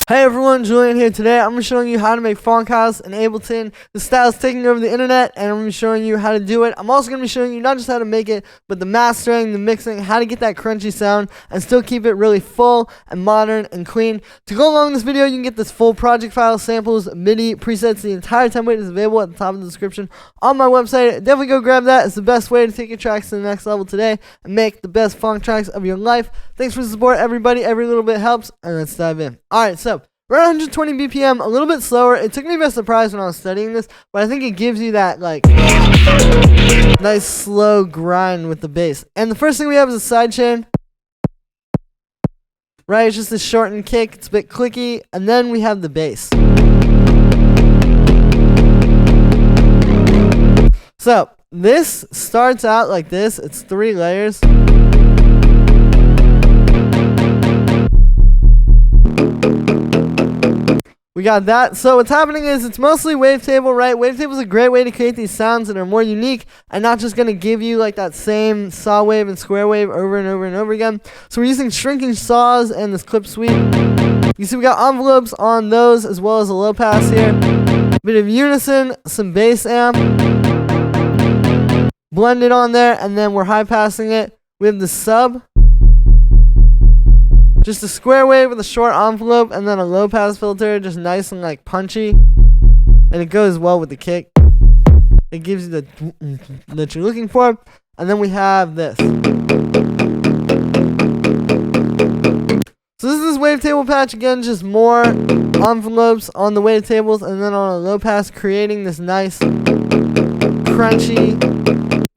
Hey everyone, Julian here. Today I'm going to be showing you how to make Phonk house in Ableton. The style's taking over the internet and I'm going to be showing you how to do it. I'm also going to be showing you not just how to make it, but the mastering, the mixing, how to get that crunchy sound and still keep it really full and modern and clean. To go along with this video, you can get this full project file, samples, MIDI, presets. The entire template is available at the top of the description on my website. Definitely go grab that. It's the best way to take your tracks to the next level today and make the best Phonk tracks of your life. Thanks for the support, everybody. Every little bit helps, and let's dive in. Alright, so we're at 120 BPM, a little bit slower. It took me by surprise when I was studying this, but I think it gives you that, like, nice slow grind with the bass. And the first thing we have is a sidechain. Right, it's just a shortened kick. It's a bit clicky. And then we have the bass. So, this starts out like this. It's 3 layers. We got that. So what's happening is it's mostly wavetable, right? Wavetable is a great way to create these sounds that are more unique and not just going to give you like that same saw wave and square wave over and over and over again. So we're using shrinking saws and this clip sweep. You see we got envelopes on those as well as a low pass here. A bit of unison, some bass amp. Blended on there, and then we're high passing it. We have the sub. Just a square wave with a short envelope and then a low pass filter, just nice and like punchy. And it goes well with the kick. It gives you the that you're looking for. And then we have this. So this is this wavetable patch again, just more envelopes on the wavetables and then on a low pass, creating this nice crunchy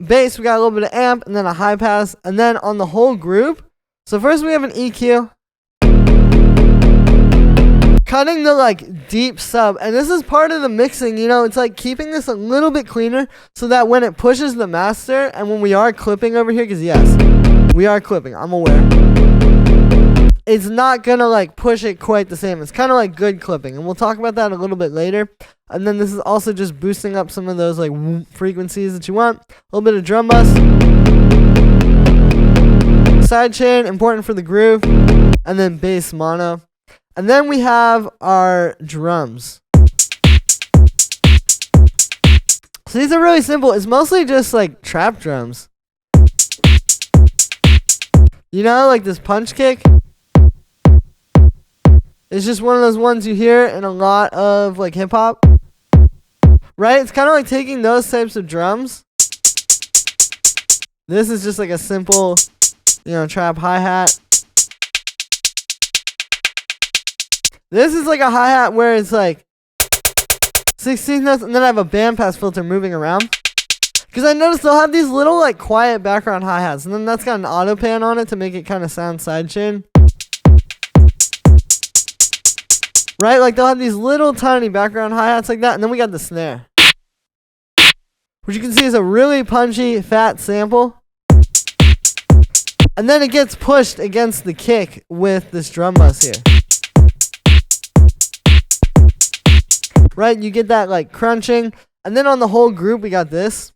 bass. We got a little bit of amp and then a high pass. And then on the whole group, so first we have an EQ. Cutting the like deep sub, and this is part of the mixing, you know, it's like keeping this a little bit cleaner so that when it pushes the master and when we are clipping over here, because yes, we are clipping, I'm aware, it's not gonna like push it quite the same. It's kind of like good clipping, and we'll talk about that a little bit later. And then this is also just boosting up some of those like frequencies that you want. A little bit of drum bus. Sidechain, important for the groove, and then bass mono. And then we have our drums. So these are really simple. It's mostly just like trap drums. You know, like this punch kick. It's just one of those ones you hear in a lot of like hip hop. Right? It's kind of like taking those types of drums. This is just like a simple, you know, trap hi-hat. This is like a hi-hat where it's like 16 notes, and then I have a bandpass filter moving around. Because I noticed they'll have these little like quiet background hi-hats, and then that's got an auto pan on it to make it kind of sound sidechain. Right? Like they'll have these little tiny background hi-hats like that, and then we got the snare. Which you can see is a really punchy, fat sample. And then it gets pushed against the kick with this drum bus here. Right, you get that like crunching. And then on the whole group, we got this.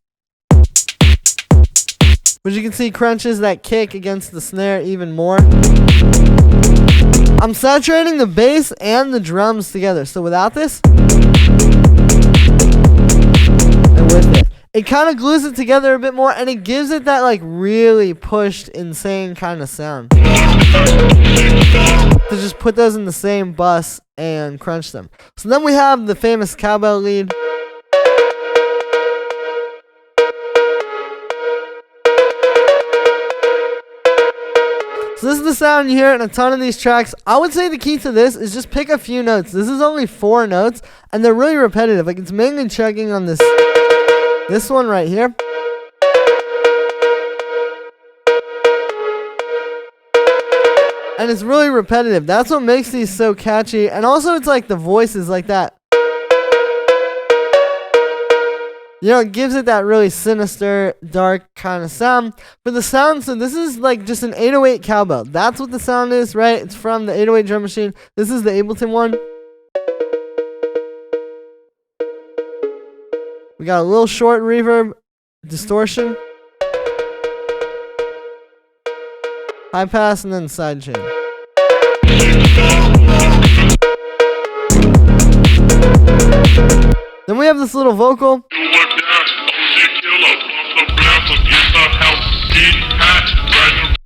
Which you can see crunches that kick against the snare even more. I'm saturating the bass and the drums together. So without this, and with it, it kind of glues it together a bit more, and it gives it that like really pushed, insane kind of sound. To just put those in the same bus and crunch them. So then we have the famous cowbell lead. So this is the sound you hear in a ton of these tracks. I would say the key to this is just pick a few notes. This is only 4 notes, and they're really repetitive. Like it's mainly chugging on this one right here. And it's really repetitive. That's what makes these so catchy. And also it's like the voices like that. You know, it gives it that really sinister, dark kind of sound. But the sound, so this is like just an 808 cowbell. That's what the sound is, right? It's from the 808 drum machine. This is the Ableton one. We got a little short reverb, distortion, high pass, and then sidechain. Then we have this little vocal.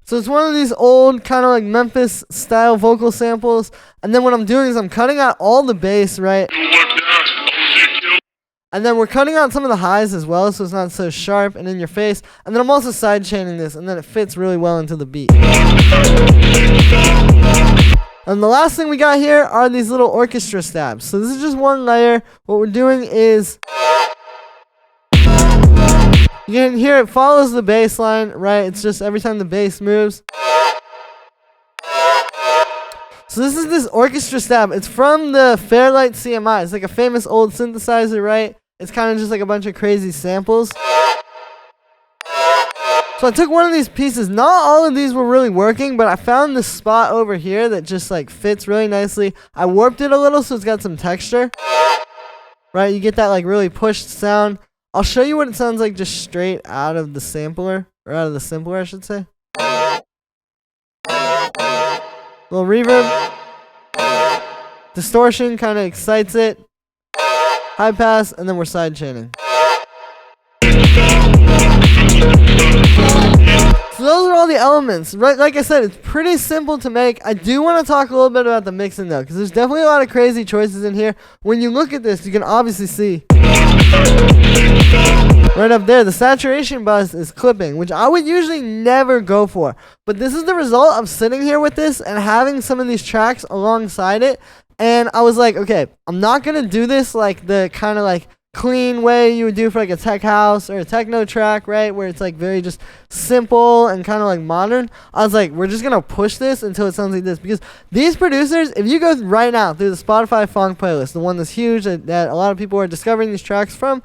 So it's one of these old kind of like Memphis style vocal samples. And then what I'm doing is I'm cutting out all the bass, right? And then we're cutting out some of the highs as well, so it's not so sharp and in your face. And then I'm also side chaining this, and then it fits really well into the beat. And the last thing we got here are these little orchestra stabs. So this is just one layer. What we're doing is, you can hear it follows the bass line, right? It's just every time the bass moves. So this is this orchestra stab. It's from the Fairlight CMI. It's like a famous old synthesizer, right? It's kind of just like a bunch of crazy samples. So I took one of these pieces. Not all of these were really working, but I found this spot over here that just like fits really nicely. I warped it a little so it's got some texture. Right? You get that like really pushed sound. I'll show you what it sounds like just straight out of the sampler. Or out of the simpler, I should say. Little reverb. Distortion kind of excites it. High pass, and then we're side chaining. So those are all the elements. Right, like I said, it's pretty simple to make. I do want to talk a little bit about the mixing though, because there's definitely a lot of crazy choices in here. When you look at this, you can obviously see right up there, the saturation bus is clipping, which I would usually never go for. But this is the result of sitting here with this and having some of these tracks alongside it. And I was like, okay, I'm not going to do this like the kind of like clean way you would do for like a tech house or a techno track, right? Where it's like very just simple and kind of like modern. I was like, we're just going to push this until it sounds like this. Because these producers, if you go right now through the Spotify Phonk playlist, the one that's huge that a lot of people are discovering these tracks from,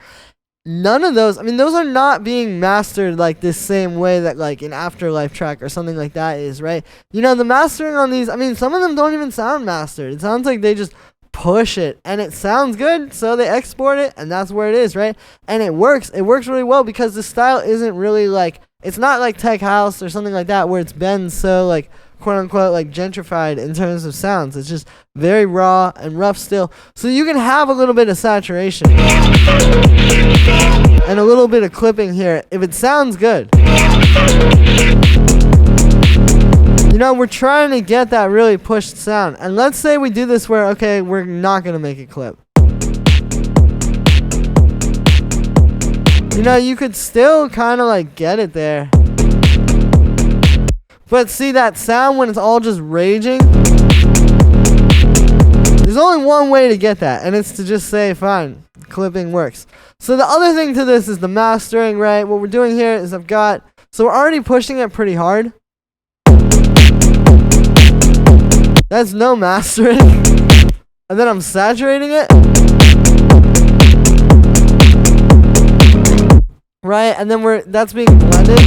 none of those, I mean, those are not being mastered like this same way that like an Afterlife track or something like that is, right? You know, the mastering on these, I mean, some of them don't even sound mastered. It sounds like they just push it and it sounds good, so they export it and that's where it is, right? And it works really well because the style isn't really like, it's not like tech house or something like that where it's been so like quote unquote like gentrified in terms of sounds. It's just very raw and rough still, so you can have a little bit of saturation and a little bit of clipping here if it sounds good. You know, we're trying to get that really pushed sound. And let's say we do this where, okay, we're not going to make it clip. You know, you could still kind of like get it there. But see that sound when it's all just raging? There's only one way to get that, and it's to just say, fine, clipping works. So the other thing to this is the mastering, right? What we're doing here is so we're already pushing it pretty hard. That's no mastering. And then I'm saturating it. Right? And then that's being blended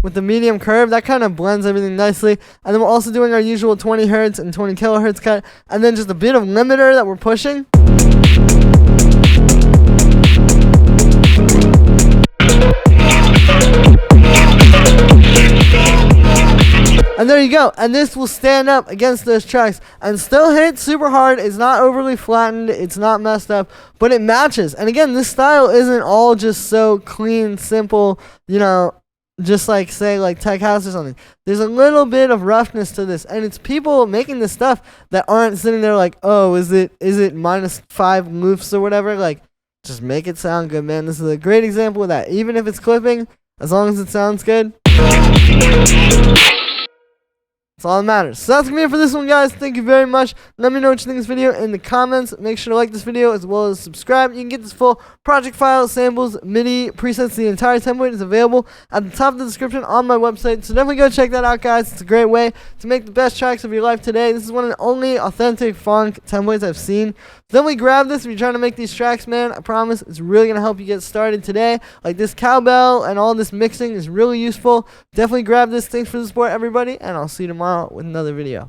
with the medium curve. That kind of blends everything nicely. And then we're also doing our usual 20 hertz and 20 kilohertz cut. And then just a bit of limiter that we're pushing. And there you go. And this will stand up against those tracks and still hit super hard. It's not overly flattened. It's not messed up, but it matches. And again, this style isn't all just so clean, simple, you know, just like say like tech house or something. There's a little bit of roughness to this, and it's people making this stuff that aren't sitting there like, oh, is it -5 loops or whatever? Like, just make it sound good, man. This is a great example of that. Even if it's clipping, as long as it sounds good, that's all that matters. So that's going to be it for this one, guys. Thank you very much. Let me know what you think of this video in the comments. Make sure to like this video as well as subscribe. You can get this full project file, samples, MIDI, presets. The entire template is available at the top of the description on my website. So definitely go check that out, guys. It's a great way to make the best tracks of your life today. This is one of the only authentic Phonk templates I've seen. So definitely grab this if you're trying to make these tracks, man. I promise it's really going to help you get started today. Like this cowbell and all this mixing is really useful. Definitely grab this. Thanks for the support, everybody, and I'll see you tomorrow with another video.